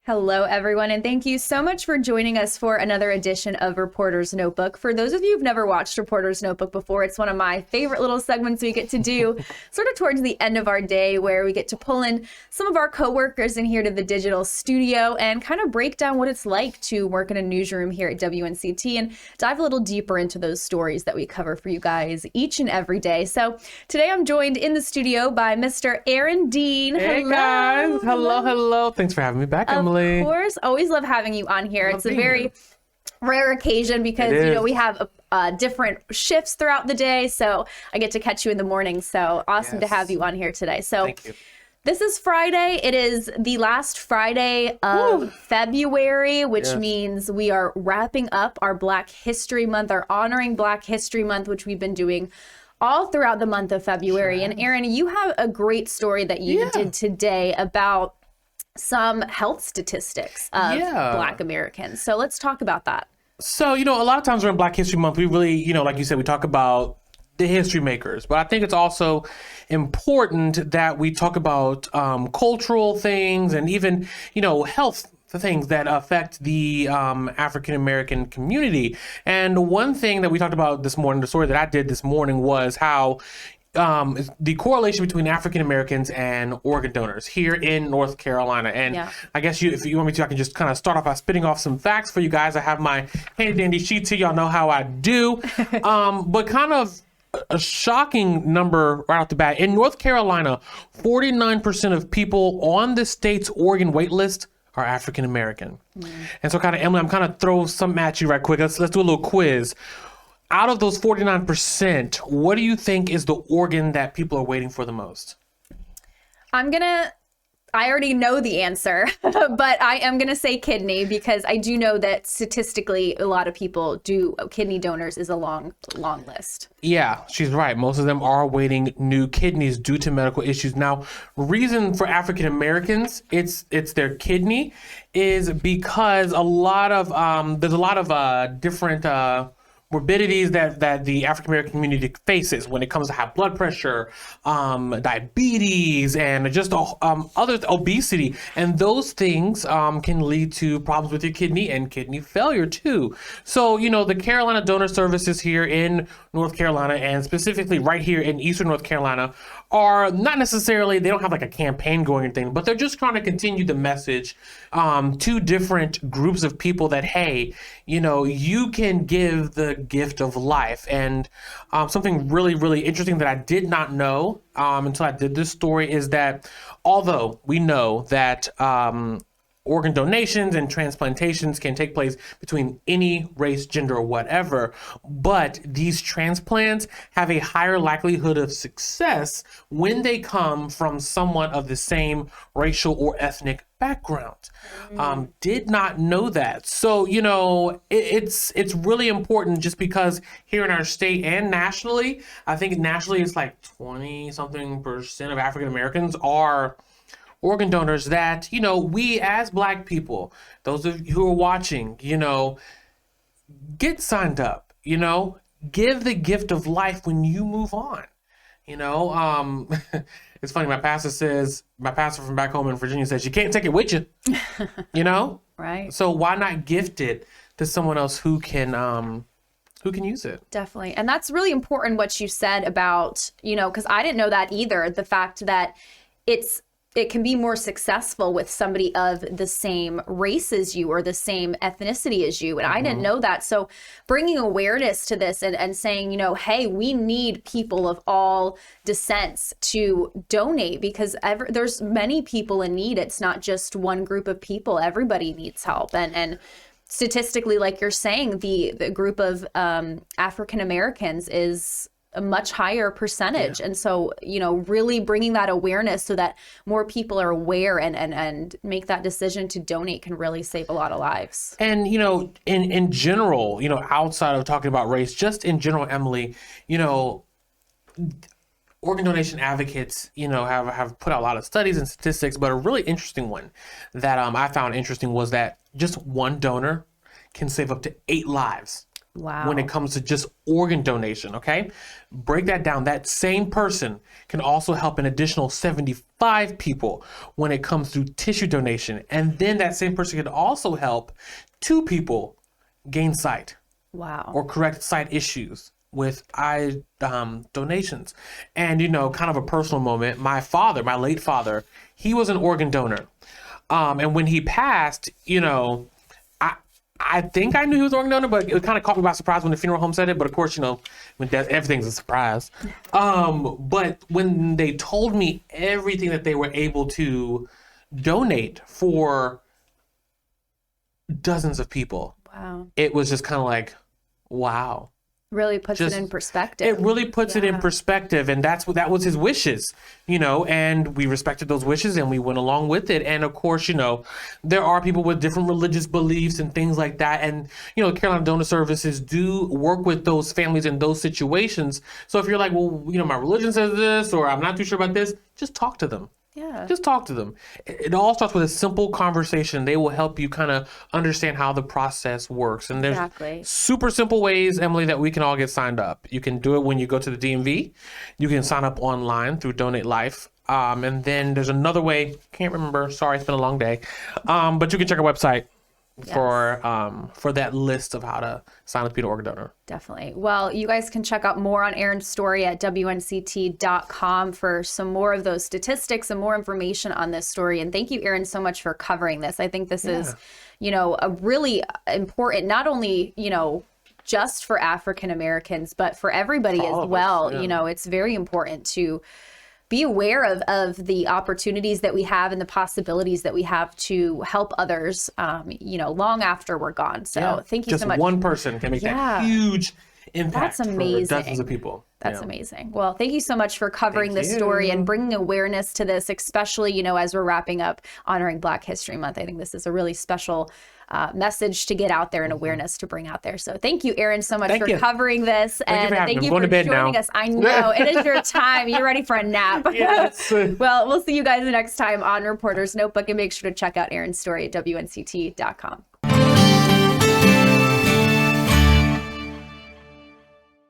Hello, everyone, and thank you so much for joining us for another edition of Reporter's Notebook. For those of you who've never watched Reporter's Notebook before, it's one of my favorite little segments we get to do sort of towards the end of our day, where we get to pull in some of our coworkers in here to the digital studio and kind of break down what it's like to work in a newsroom here at WNCT and dive a little deeper into those stories that we cover for you guys each and every day. So today I'm joined in the studio by Mr. Aaron Deane. Hey, hello. guys. Hello. Thanks for having me back, Emily. Of course, always love having you on here. It's a very rare occasion because we have different shifts throughout the day, so I get to catch you in the morning. So awesome to have you on here today. So thank you. This is Friday. It is the last Friday of February, which means we are wrapping up our Black History Month, our Honoring Black History Month, which we've been doing all throughout the month of February. And Aaron, you have a great story that you did today about some health statistics of Black Americans. So let's talk about that. So, a lot of times during Black History Month, we really, like you said, we talk about the history makers. But I think it's also important that we talk about cultural things and even, health things that affect the African-American community. And one thing that we talked about this morning, the story that I did this morning, was how the correlation between African Americans and organ donors here in North Carolina. And I guess if you want me to, I can just kind of start off by spitting off some facts for you guys. I have my handy dandy sheets here. Y'all know how I do. But kind of a shocking number right off the bat. In North Carolina, 49% of people on the state's organ wait list are African American. And so kind of, Emily, I'm kind of throw something at you right quick. Let's do a little quiz. Out of those 49%, what do you think is the organ that people are waiting for the most? I already know the answer, but I am going to say kidney, because I do know that statistically a lot of people do, kidney donors is a long list. Yeah, she's right. Most of them are awaiting new kidneys due to medical issues. Now, reason for African Americans, it's their kidney, is because there's a lot of different morbidities that the African American community faces when it comes to high blood pressure, diabetes, and just other obesity, and those things can lead to problems with your kidney and kidney failure too. So the Carolina Donor Services here in North Carolina, and specifically right here in Eastern North Carolina, are not necessarily, they don't have like a campaign going or anything, but they're just trying to continue the message to different groups of people that, hey, you can give the gift of life. And something really, really interesting that I did not know until I did this story is that although we know that organ donations and transplantations can take place between any race, gender, or whatever, but these transplants have a higher likelihood of success when they come from someone of the same racial or ethnic background. Did not know that. So, it's really important, just because here in our state and nationally, I think nationally it's like 20-something% of African Americans are organ donors, that, we as Black people, those of you who are watching, get signed up, give the gift of life when you move on. It's funny, my pastor from back home in Virginia says, you can't take it with you, Right. So why not gift it to someone else who can use it? Definitely. And that's really important what you said about, because I didn't know that either. The fact that it can be more successful with somebody of the same race as you or the same ethnicity as you. And I didn't know that. So bringing awareness to this and saying, hey, we need people of all descents to donate, because there's many people in need. It's not just one group of people. Everybody needs help. And statistically, like you're saying, the group of African Americans is a much higher percentage. And so, really bringing that awareness so that more people are aware and make that decision to donate can really save a lot of lives. And, in general, outside of talking about race, just in general, Emily, organ donation advocates, have put out a lot of studies and statistics, but a really interesting one that I found interesting was that just one donor can save up to 8 lives. Wow. when it comes to just organ donation, okay? Break that down. That same person can also help an additional 75 people when it comes to tissue donation. And then that same person can also help 2 people gain sight Wow. or correct sight issues with eye donations. And, kind of a personal moment, my late father, he was an organ donor. And when he passed, I think I knew he was an organ donor, but it kind of caught me by surprise when the funeral home said it. But of course, when death, everything's a surprise. But when they told me everything that they were able to donate for dozens of people, Wow. it was just kind of like, wow. Really puts it in perspective. It really puts it in perspective, and that was his wishes, and we respected those wishes and we went along with it. And of course, there are people with different religious beliefs and things like that, and Carolina Donor Services do work with those families in those situations. So if you're like, well, my religion says this, or I'm not too sure about this, just talk to them. Yeah. Just talk to them. It all starts with a simple conversation. They will help you kind of understand how the process works. And there's super simple ways, Emily, that we can all get signed up. You can do it when you go to the DMV. You can sign up online through Donate Life. And then there's another way. Can't remember. Sorry, it's been a long day. But you can check our website for that list of how to sign up to be an organ donor. Definitely. Well, you guys can check out more on Aaron's story at WNCT.com for some more of those statistics and more information on this story. And thank you, Aaron, so much for covering this. I think this is, a really important, not only, just for African Americans, but for everybody as well. It's very important to be aware of the opportunities that we have and the possibilities that we have to help others, long after we're gone. So thank you so much. Just one person can make that huge impact for dozens of people. That's amazing. Well, thank you so much for covering this story and bringing awareness to this, especially, as we're wrapping up honoring Black History Month. I think this is a really special message to get out there and awareness to bring out there. So thank you, Aaron, so much for covering this. Thank you for joining us. I know it is your time. You're ready for a nap. Yes. Well, we'll see you guys next time on Reporter's Notebook, and make sure to check out Aaron's story at WNCT.com.